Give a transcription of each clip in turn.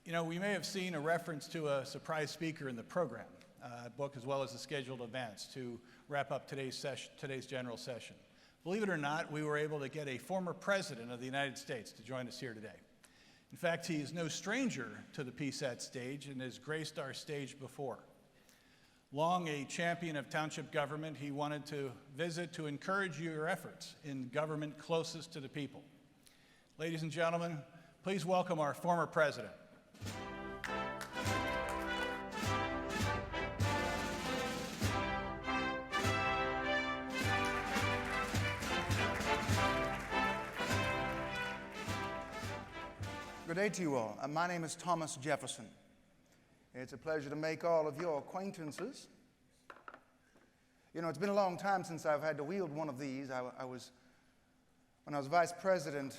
You know, we may have seen a reference to a surprise speaker in the program book, as well as the scheduled events to wrap up today's general session. Believe it or not, we were able to get a former president of the United States to join us here today. In fact, he is no stranger to the PSATS stage and has graced our stage before. Long a champion of township government, he wanted to visit to encourage your efforts in government closest to the people. Ladies and gentlemen, please welcome our former president. Good day to you all. My name is Thomas Jefferson. It's a pleasure to make all of your acquaintances. You know, it's been a long time since I've had to wield one of these. When I was vice president,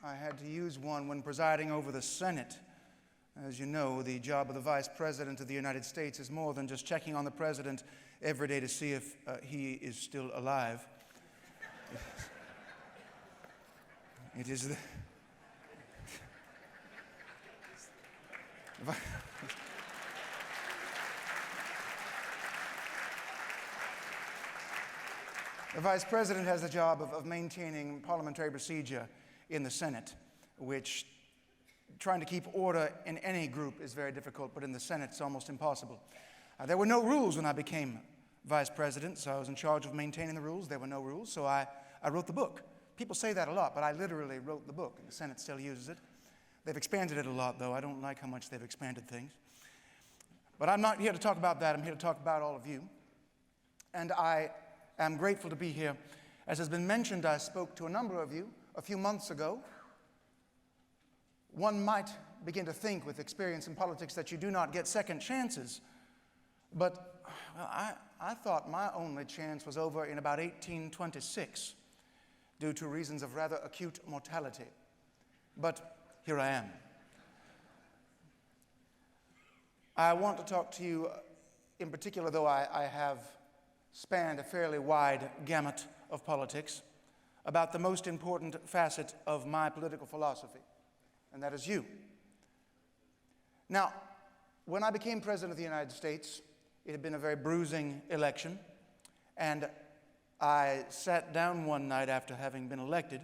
I had to use one when presiding over the Senate. As you know, the job of the vice president of the United States is more than just checking on the president every day to see if he is still alive. It is the The vice president has the job of maintaining parliamentary procedure in the Senate, which trying to keep order in any group is very difficult, but in the Senate it's almost impossible. There were no rules when I became vice president, so I was in charge of maintaining the rules. There were no rules, so I wrote the book. People say that a lot, but I literally wrote the book, and the Senate still uses it. They've expanded it a lot, though. I don't like how much they've expanded things. But I'm not here to talk about that. I'm here to talk about all of you. And I am grateful to be here. As has been mentioned, I spoke to a number of you a few months ago. One might begin to think with experience in politics that you do not get second chances. But well, I thought my only chance was over in about 1826 due to reasons of rather acute mortality. But here I am. I want to talk to you in particular, though I have spanned a fairly wide gamut of politics, about the most important facet of my political philosophy, and that is you. Now, when I became president of the United States, it had been a very bruising election, and I sat down one night after having been elected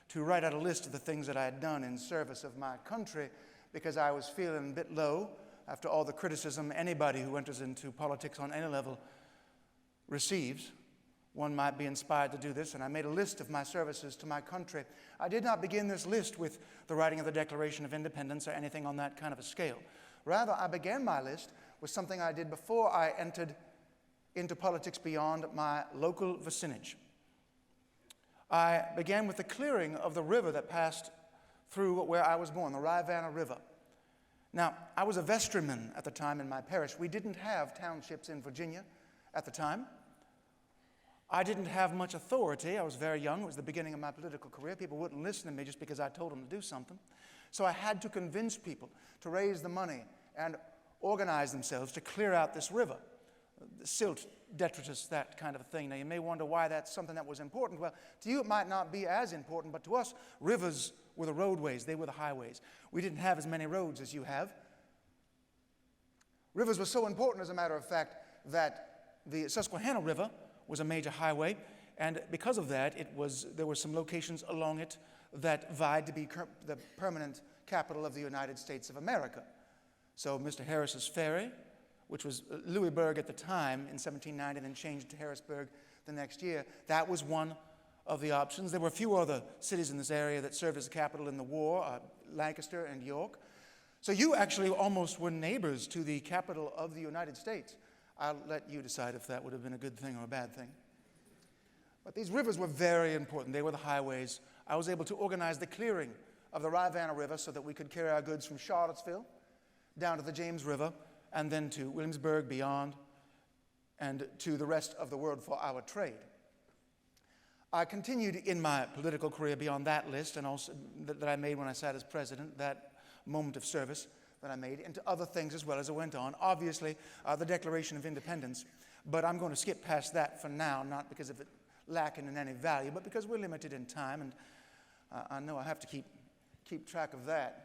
to write out a list of the things that I had done in service of my country, because I was feeling a bit low after all the criticism anybody who enters into politics on any level receives. One might be inspired to do this, and I made a list of my services to my country. I did not begin this list with the writing of the Declaration of Independence or anything on that kind of a scale. Rather, I began my list with something I did before I entered into politics beyond my local vicinage. I began with the clearing of the river that passed through where I was born, the Rivanna River. Now, I was a vestryman at the time in my parish. We didn't have townships in Virginia at the time. I didn't have much authority. I was very young. It was the beginning of my political career. People wouldn't listen to me just because I told them to do something. So I had to convince people to raise the money and organize themselves to clear out this river. Silt, detritus, that kind of a thing. Now, you may wonder why that's something that was important. Well, to you it might not be as important, but to us, rivers were the roadways. They were the highways. We didn't have as many roads as you have. Rivers were so important, as a matter of fact, that the Susquehanna River was a major highway, and because of that, there were some locations along it that vied to be the permanent capital of the United States of America. So Mr. Harris's Ferry, which was Louisburg at the time in 1790, and then changed to Harrisburg the next year. That was one of the options. There were a few other cities in this area that served as the capital in the war, Lancaster and York. So you actually almost were neighbors to the capital of the United States. I'll let you decide if that would have been a good thing or a bad thing. But these rivers were very important. They were the highways. I was able to organize the clearing of the Rivanna River so that we could carry our goods from Charlottesville down to the James River, and then to Williamsburg, beyond, and to the rest of the world for our trade. I continued in my political career beyond that list, and also that I made when I sat as president, that moment of service that I made, into other things as well as I went on. Obviously, the Declaration of Independence, but I'm going to skip past that for now, not because of it lacking in any value, but because we're limited in time, and I know I have to keep track of that.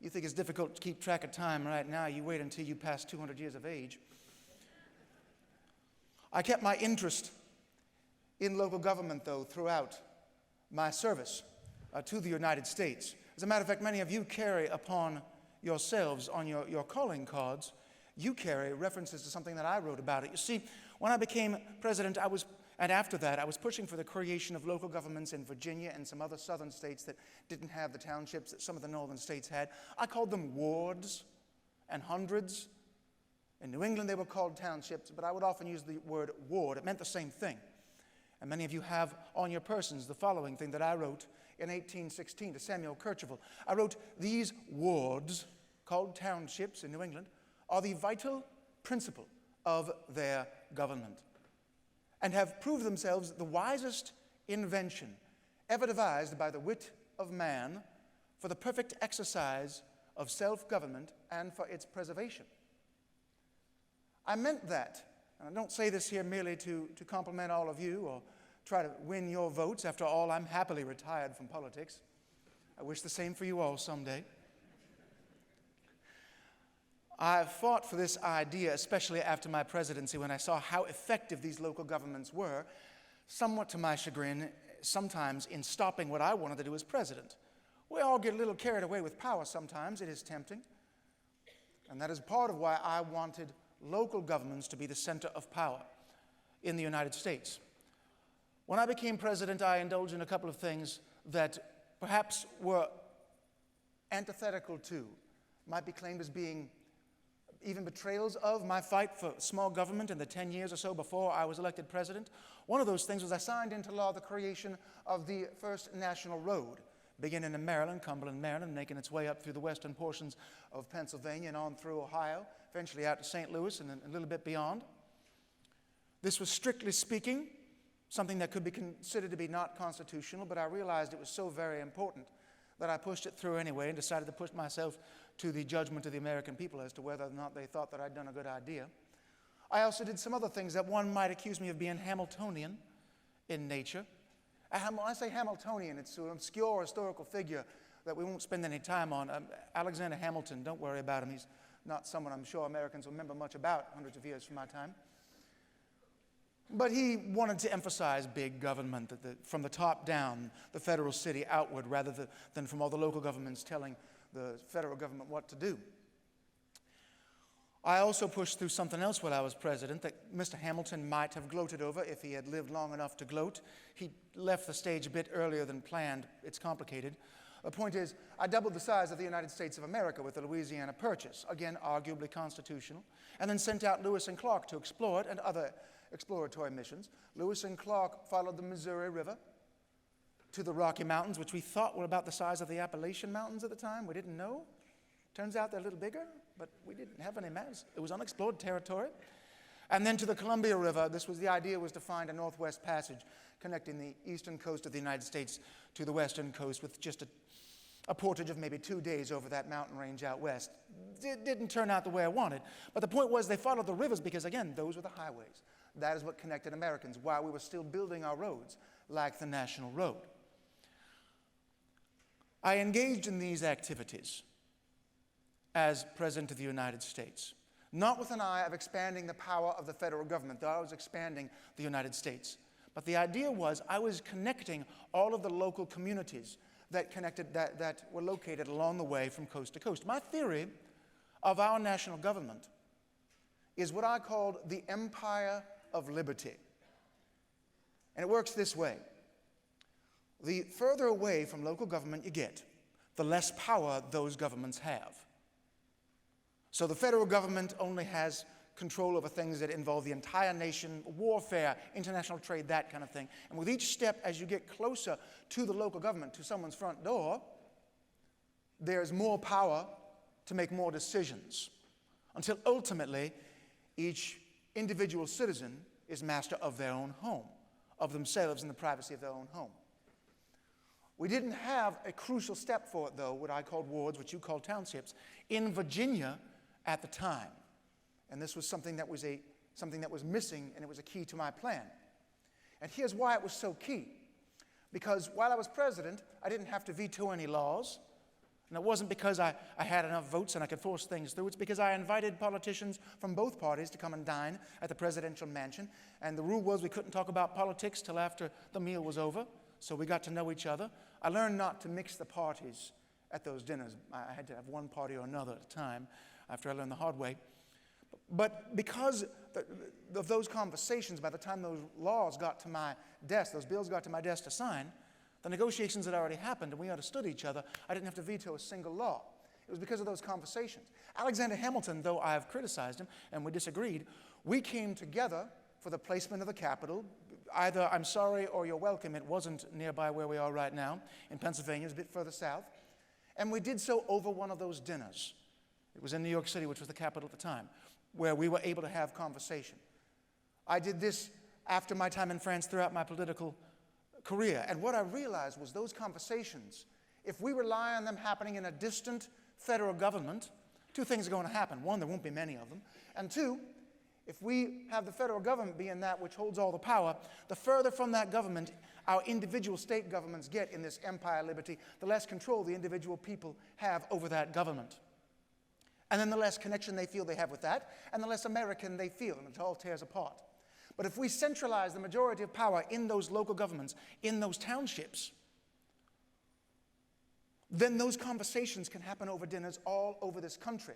You think it's difficult to keep track of time right now. You wait until you pass 200 years of age. I kept my interest in local government, though, throughout my service to the United States. As a matter of fact, many of you carry upon yourselves, on your calling cards, you carry references to something that I wrote about it. You see, when I became president, and after that, I was pushing for the creation of local governments in Virginia and some other southern states that didn't have the townships that some of the northern states had. I called them wards and hundreds. In New England, they were called townships, but I would often use the word ward. It meant the same thing. And many of you have on your persons the following thing that I wrote in 1816 to Samuel Kercheval. I wrote, "These wards, called townships in New England, are the vital principle of their government, and have proved themselves the wisest invention ever devised by the wit of man for the perfect exercise of self-government and for its preservation." I meant that, and I don't say this here merely to compliment all of you or try to win your votes. After all, I'm happily retired from politics. I wish the same for you all someday. I fought for this idea, especially after my presidency, when I saw how effective these local governments were, somewhat to my chagrin, sometimes in stopping what I wanted to do as president. We all get a little carried away with power sometimes. It is tempting. And that is part of why I wanted local governments to be the center of power in the United States. When I became president, I indulged in a couple of things that perhaps were antithetical to, might be claimed as being even betrayals of my fight for small government in the 10 years or so before I was elected president. One of those things was I signed into law the creation of the first national road, beginning in Maryland, Cumberland, Maryland, making its way up through the western portions of Pennsylvania and on through Ohio, eventually out to St. Louis and a little bit beyond. This was, strictly speaking, something that could be considered to be not constitutional, but I realized it was so very important that I pushed it through anyway and decided to push myself to the judgment of the American people as to whether or not they thought that I'd done a good idea. I also did some other things that one might accuse me of being Hamiltonian in nature. When I say Hamiltonian, it's an obscure historical figure that we won't spend any time on. Alexander Hamilton, don't worry about him. He's not someone I'm sure Americans will remember much about hundreds of years from my time. But he wanted to emphasize big government, from the top down, the federal city outward, rather than from all the local governments telling the federal government what to do. I also pushed through something else while I was president that Mr. Hamilton might have gloated over if he had lived long enough to gloat. He left the stage a bit earlier than planned. It's complicated. The point is, I doubled the size of the United States of America with the Louisiana Purchase, again, arguably constitutional, and then sent out Lewis and Clark to explore it and other exploratory missions. Lewis and Clark followed the Missouri River to the Rocky Mountains, which we thought were about the size of the Appalachian Mountains at the time. We didn't know. Turns out they're a little bigger, but we didn't have any maps. It was unexplored territory. And then to the Columbia River. The idea was to find a northwest passage connecting the eastern coast of the United States to the western coast with just a portage of maybe 2 days over that mountain range out west. It didn't turn out the way I wanted. But the point was they followed the rivers because, again, those were the highways. That is what connected Americans while we were still building our roads like the National Road. I engaged in these activities as President of the United States, not with an eye of expanding the power of the federal government, though I was expanding the United States. But the idea was I was connecting all of the local communities that were located along the way from coast to coast. My theory of our national government is what I called the Empire of Liberty. And it works this way. The further away from local government you get, the less power those governments have. So the federal government only has control over things that involve the entire nation, warfare, international trade, that kind of thing. And with each step, as you get closer to the local government, to someone's front door, there's more power to make more decisions, until ultimately each individual citizen is master of their own home, of themselves in the privacy of their own home. We didn't have a crucial step for it, though, what I called wards, what you called townships, in Virginia at the time. And this was something that was missing, and it was a key to my plan. And here's why it was so key. Because while I was president, I didn't have to veto any laws. And it wasn't because I had enough votes and I could force things through. It's because I invited politicians from both parties to come and dine at the presidential mansion. And the rule was we couldn't talk about politics till after the meal was over. So we got to know each other. I learned not to mix the parties at those dinners. I had to have one party or another at a time after I learned the hard way. But because of those conversations, by the time those laws got to my desk, those bills got to my desk to sign, the negotiations had already happened and we understood each other. I didn't have to veto a single law. It was because of those conversations. Alexander Hamilton, though I have criticized him and we disagreed, we came together for the placement of the Capitol. Either I'm sorry or you're welcome. It wasn't nearby where we are right now in Pennsylvania. It was a bit further south. And we did so over one of those dinners. It was in New York City, which was the capital at the time, where we were able to have conversation. I did this after my time in France throughout my political career. And what I realized was those conversations, if we rely on them happening in a distant federal government, two things are going to happen. One, there won't be many of them. And two, if we have the federal government being that which holds all the power, the further from that government our individual state governments get in this empire liberty, the less control the individual people have over that government. And then the less connection they feel they have with that, and the less American they feel, and it all tears apart. But if we centralize the majority of power in those local governments, in those townships, then those conversations can happen over dinners all over this country.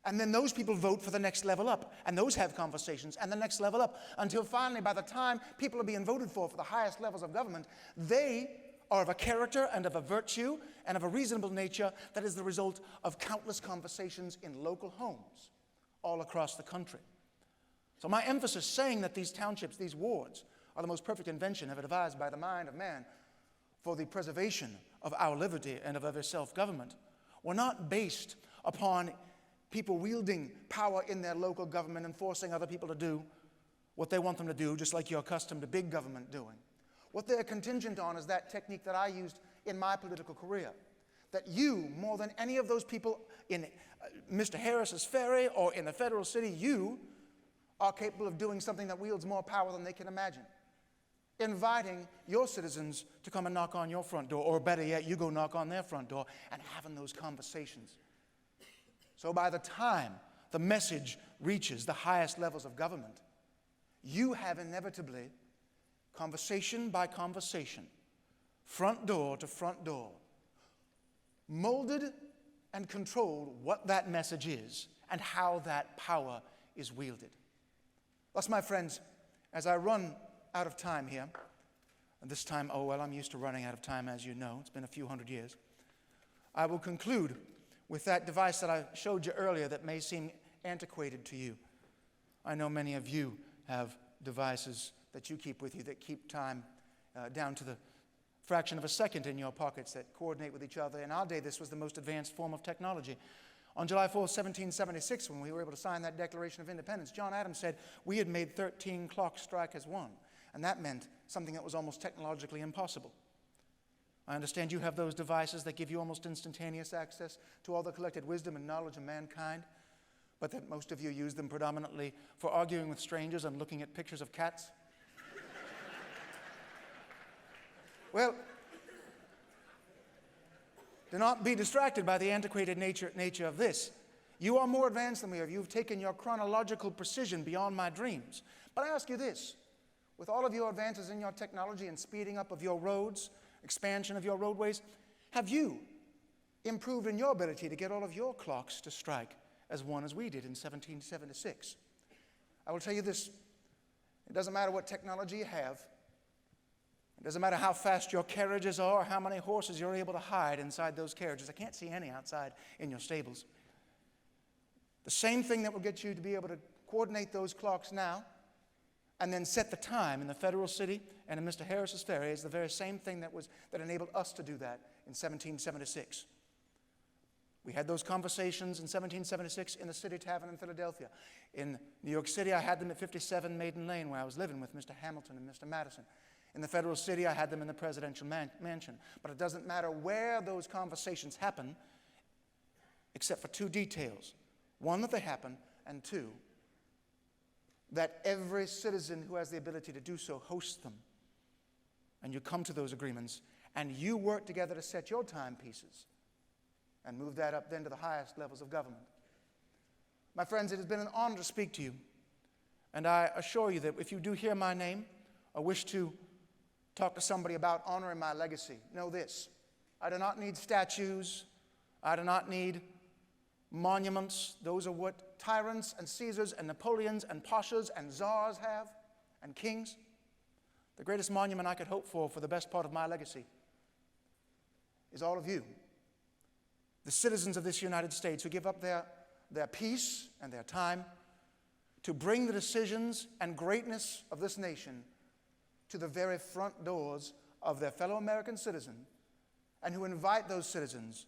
And then those people vote for the next level up, and those have conversations, and the next level up, until finally, by the time people are being voted for the highest levels of government, they are of a character and of a virtue and of a reasonable nature that is the result of countless conversations in local homes all across the country. So my emphasis saying that these townships, these wards, are the most perfect invention ever devised by the mind of man for the preservation of our liberty and of our self-government, were not based upon people wielding power in their local government and forcing other people to do what they want them to do, just like you're accustomed to big government doing. What they're contingent on is that technique that I used in my political career, that you, more than any of those people in Mr. Harris's Ferry or in the federal city, you are capable of doing something that wields more power than they can imagine. Inviting your citizens to come and knock on your front door, or better yet, you go knock on their front door, and having those conversations. So by the time the message reaches the highest levels of government, you have inevitably, conversation by conversation, front door to front door, molded and controlled what that message is and how that power is wielded. Thus, my friends, as I run out of time here, and this time, oh well, I'm used to running out of time, as you know. It's been a few hundred years. I will conclude with that device that I showed you earlier that may seem antiquated to you. I know many of you have devices that you keep with you that keep time down to the fraction of a second in your pockets that coordinate with each other. In our day, this was the most advanced form of technology. On July 4th, 1776, when we were able to sign that Declaration of Independence, John Adams said we had made 13 clocks strike as one. And that meant something that was almost technologically impossible. I understand you have those devices that give you almost instantaneous access to all the collected wisdom and knowledge of mankind, but that most of you use them predominantly for arguing with strangers and looking at pictures of cats. Well, do not be distracted by the antiquated nature of this. You are more advanced than we are. You've taken your chronological precision beyond my dreams. But I ask you this, with all of your advances in your technology and speeding up of your roads, expansion of your roadways, have you improved in your ability to get all of your clocks to strike as one as we did in 1776? I will tell you this, it doesn't matter what technology you have. It doesn't matter how fast your carriages are or how many horses you're able to hide inside those carriages. I can't see any outside in your stables. The same thing that will get you to be able to coordinate those clocks now and then set the time in the federal city and in Mr. Harris's Ferry is the very same thing that enabled us to do that in 1776. We had those conversations in 1776 in the City Tavern in Philadelphia. In New York City, I had them at 57 Maiden Lane, where I was living with Mr. Hamilton and Mr. Madison. In the federal city, I had them in the presidential mansion. But it doesn't matter where those conversations happen, except for two details. One, that they happen, and two, that every citizen who has the ability to do so hosts them. And you come to those agreements, and you work together to set your timepieces and move that up then to the highest levels of government. My friends, it has been an honor to speak to you, and I assure you that if you do hear my name or wish to talk to somebody about honoring my legacy, know this: I do not need statues. I do not need monuments. Those are what tyrants and Caesars and Napoleons and pashas and czars have, and kings. The greatest monument I could hope for the best part of my legacy is all of you, the citizens of this United States who give up their peace and their time to bring the decisions and greatness of this nation to the very front doors of their fellow American citizen, and who invite those citizens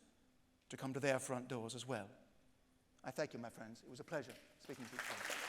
to come to their front doors as well. I thank you, my friends. It was a pleasure speaking to you.